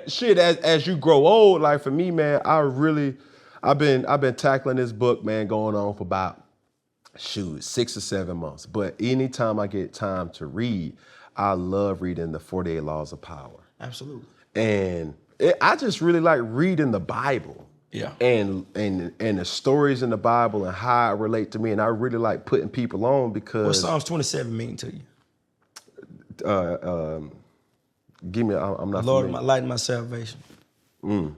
shit, as you grow old, like for me, man, I've been tackling this book, man, going on for about 6 or 7 months. But anytime I get time to read, I love reading the 48 Laws of Power. Absolutely. And I just really like reading the Bible. Yeah. And the stories in the Bible and how it relate to me. And I really like putting people on because... What Psalms 27 mean to you? Give me, I'm not Lord, familiar. my light and my salvation. Whom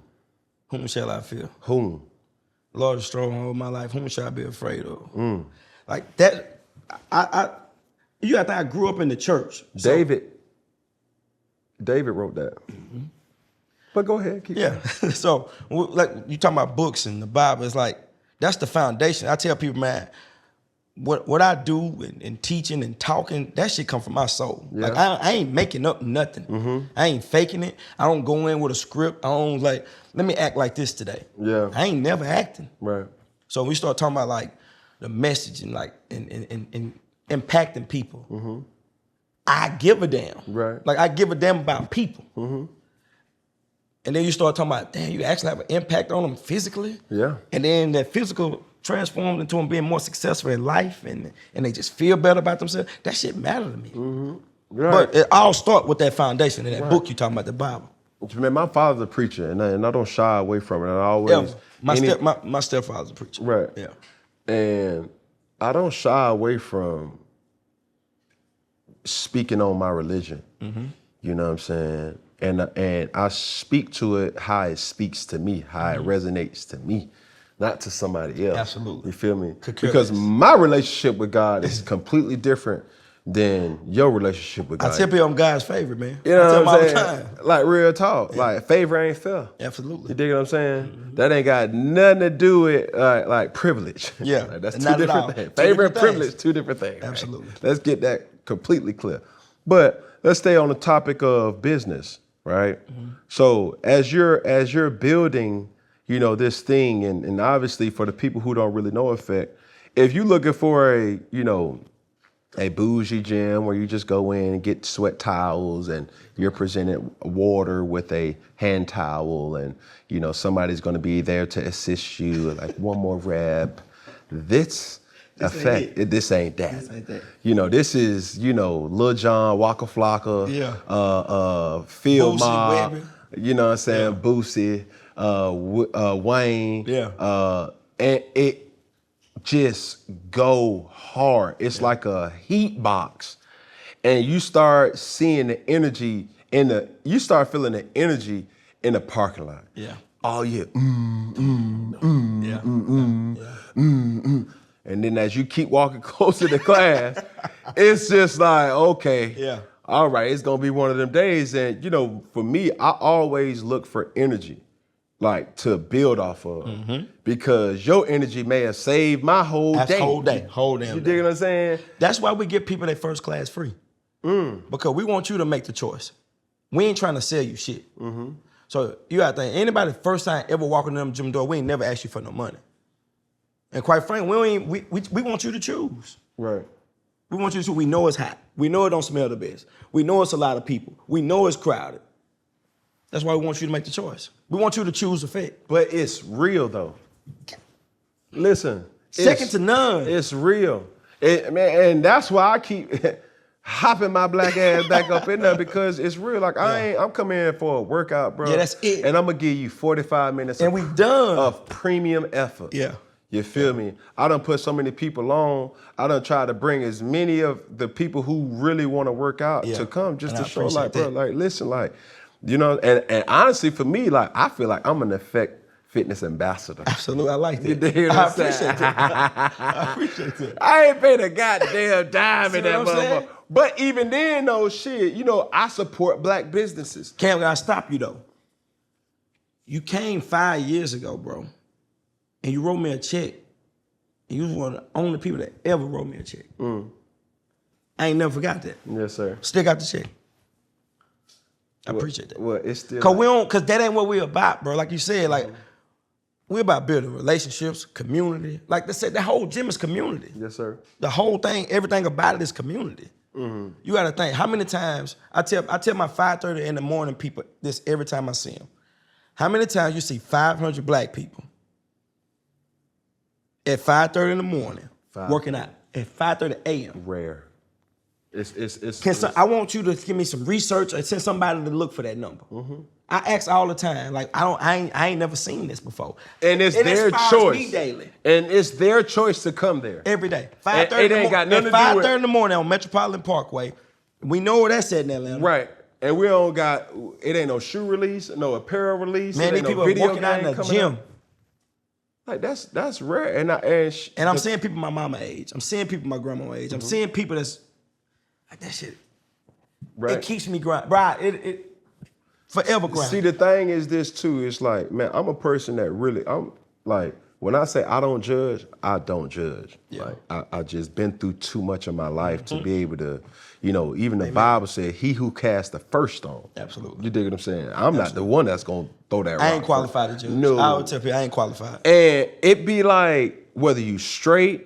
shall I fear? Whom? Lord, the stronghold of my life. Whom shall I be afraid of? Like that, you got to think I grew up in the church. So, David wrote that. But go ahead. Keep going. So, like you talking about books and the Bible, it's like, that's the foundation. I tell people, man, what I do and teaching and talking, that shit come from my soul. Yeah. Like I ain't making up nothing. I ain't faking it. I don't go in with a script. I don't like, let me act like this today. Yeah. I ain't never acting. Right. So when we start talking about like the message and like and impacting people, I give a damn. Right. Like I give a damn about people. And then you start talking about, damn, you actually have an impact on them physically. Yeah. And then that physical transformed into them being more successful in life and they just feel better about themselves. That shit matter to me. Right. But it all start with that foundation in that book you talking about, the Bible. Man, my father's a preacher and I don't shy away from it. I always... My stepfather's a preacher. Right. Yeah. And I don't shy away from speaking on my religion. You know what I'm saying? And I speak to it how it speaks to me, how it resonates to me, not to somebody else. Absolutely. You feel me? Because my relationship with God is completely different than your relationship with God. I tell people I'm God's favorite, man. You know what I'm saying? Like real talk. Yeah. Like favor ain't fair. Absolutely. You dig what I'm saying? That ain't got nothing to do with like privilege. Yeah. Like, that's two different things. Favor and privilege, two different things. Absolutely. Right? Let's get that completely clear. But let's stay on the topic of business, right? So as you're building, you know, this thing, and obviously for the people who don't really know E.F.F.E.C.T, if you're looking for a, you know, a bougie gym where you just go in and get sweat towels and you're presented water with a hand towel and, you know, somebody's going to be there to assist you, like one more rep. This ain't that. This ain't that. You know, this is, you know, Lil Jon, Waka Flocka, Field Mob, you know what I'm saying, Boosie, Wayne. Yeah. And it just go hard. It's like a heat box. And you start seeing the energy you start feeling the energy in the parking lot. Yeah. Oh yeah. And then as you keep walking closer to class, it's just like, okay, yeah, all right, it's gonna be one of them days. And you know, for me, I always look for energy, like to build off of, because your energy may have saved my whole day. Whole damn You dig what I'm saying? That's why we give people their first class free, because we want you to make the choice. We ain't trying to sell you shit. So you gotta think, anybody first time ever walking in them gym door, we ain't never asked you for no money. And quite frankly, we want you to choose. Right. We want you to choose. We know it's hot. We know it don't smell the best. We know it's a lot of people. We know it's crowded. That's why we want you to make the choice. We want you to choose E.F.F.E.C.T. But it's real though. Listen. Second to none. It's real. Man, and that's why I keep hopping my black ass back up in there, because it's real. Like I'm coming in for a workout, bro. Yeah, that's it. And I'm gonna give you 45 minutes and we done of premium effort. Yeah. You feel me? I done put so many people on. I done try to bring as many of the people who really want to work out to come, just to show, like, bro, like, listen, like, you know, and honestly, for me, like, I feel like I'm an E.F.F.E.C.T fitness ambassador. Absolutely, I like that. I appreciate that. I appreciate that. I ain't paid a goddamn dime in that motherfucker. But even then, though, shit, you know, I support black businesses. Cam, I stop you though. You came 5 years ago, bro. And you wrote me a check, and you was one of the only people that ever wrote me a check. I ain't never forgot that. Yes, sir. Still got the check. I appreciate that. Well, it's still... Cause that ain't what we about, bro. Like you said, like, we about building relationships, community. Like they said, the whole gym is community. Yes, sir. The whole thing, everything about it is community. You got to think, how many times, I tell my 5:30 in the morning people this every time I see them. How many times you see 500 black people at 5:30 in the morning working out at 5:30 a.m.? Rare. I want you to give me some research or send somebody to look for that number. I ask all the time, like I ain't never seen this before. And it's their choice. Me daily. And it's their choice to come there Every day. 5:30. It ain't got nothing to do with 5:30 in the morning on Metropolitan Parkway. We know where that's at in Atlanta. Right. And we don't got, it ain't no shoe release, no apparel release. Man, these people are working out in the gym. Like that's rare. And I'm seeing people my mama age. I'm seeing people my grandma age. I'm seeing people that's like that shit. Right. It keeps me grinding. Right. It forever grinding. See, the thing is this too. It's like, man, I'm a person that really, I'm like, when I say I don't judge, I don't judge. Yeah. Like I just been through too much of my life to be able to, even the Bible said, he who cast the first stone. Absolutely. You dig what I'm saying? I'm not the one that's gonna throw that rock. I ain't qualified to judge. No. I would tell people I ain't qualified. And it be like, whether you straight,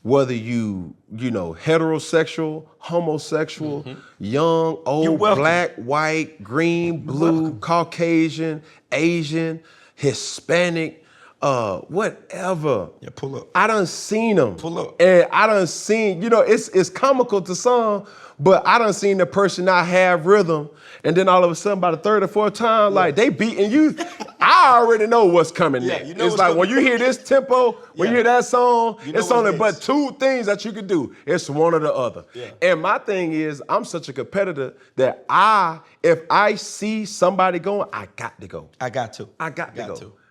whether you heterosexual, homosexual, young, old, black, white, green, blue, Caucasian, Asian, Hispanic, whatever. Yeah, pull up. I done seen them. Pull up. And I done seen, it's comical to some, but I done seen the person not have rhythm, and then all of a sudden, by the third or fourth time, like they beating you. I already know what's coming next. It's like when you hear this tempo, when you hear that song, it's only but two things that you can do. It's one or the other. Yeah. And my thing is, I'm such a competitor that if I see somebody going, I got to go. I got to.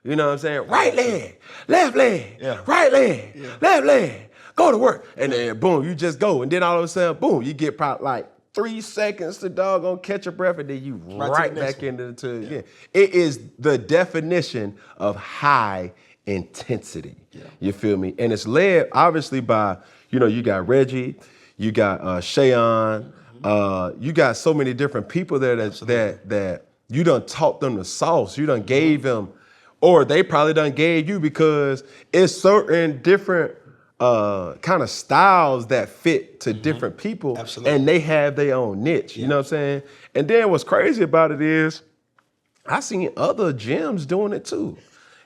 You know what I'm saying? Right leg, left leg, right leg, left leg. Go to work. And then boom, you just go. And then all of a sudden, boom, you get probably like 3 seconds to doggone catch your breath, and then you right back into it. It is the definition of high intensity. Yeah. You feel me? And it's led obviously by, you got Reggie, you got Shayon, you got so many different people there that you done taught them the sauce. You done gave them, or they probably done gave you, because it's certain different kind of styles that fit to different people. Absolutely. And they have their own niche. You know what I'm saying? And then what's crazy about it is I seen other gyms doing it too.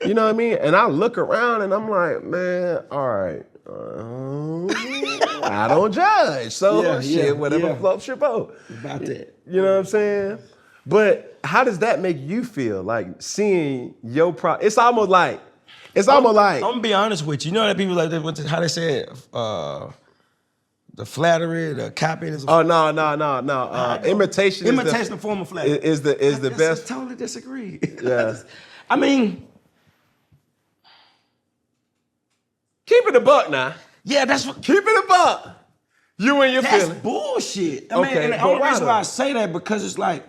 You know what I mean? And I look around and I'm like, man, all right, I don't judge. So whatever floats your boat. About that. You know what I'm saying? But how does that make you feel? Like seeing your it's almost like, I'm gonna be honest with you. You know that people how they say it, the flattery, the copy. Oh no. Imitation is a form of flattery. Is the best. I totally disagree. Yeah. I mean, keep it a buck now. Yeah, that's what. Keep it a buck. You and your feeling. That's bullshit. I mean, and the only reason why I say that, because it's like,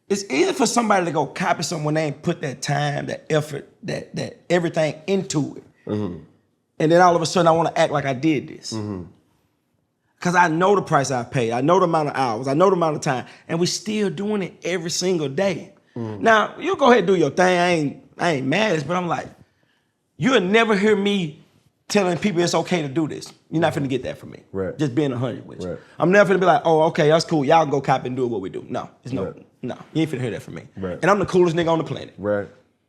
it's easy for somebody to go copy someone they ain't put that time, that effort, that everything into it. And then all of a sudden I want to act like I did this. Because I know the price I paid. I know the amount of hours. I know the amount of time. And we still doing it every single day. Now, you go ahead and do your thing. I ain't mad at it, but I'm like, you'll never hear me telling people it's okay to do this. You're not finna get that from me. Right. Just being 100 with you. Right. I'm never finna be like, oh, okay, that's cool. Y'all go copy and do what we do. No, it's no, you ain't finna hear that from me. Right. And I'm the coolest nigga on the planet. Right.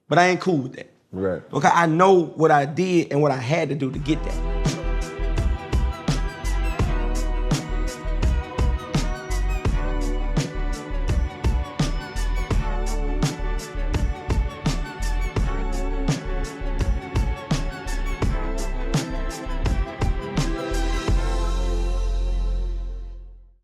But I ain't cool with that. Right. Because I know what I did and what I had to do to get that.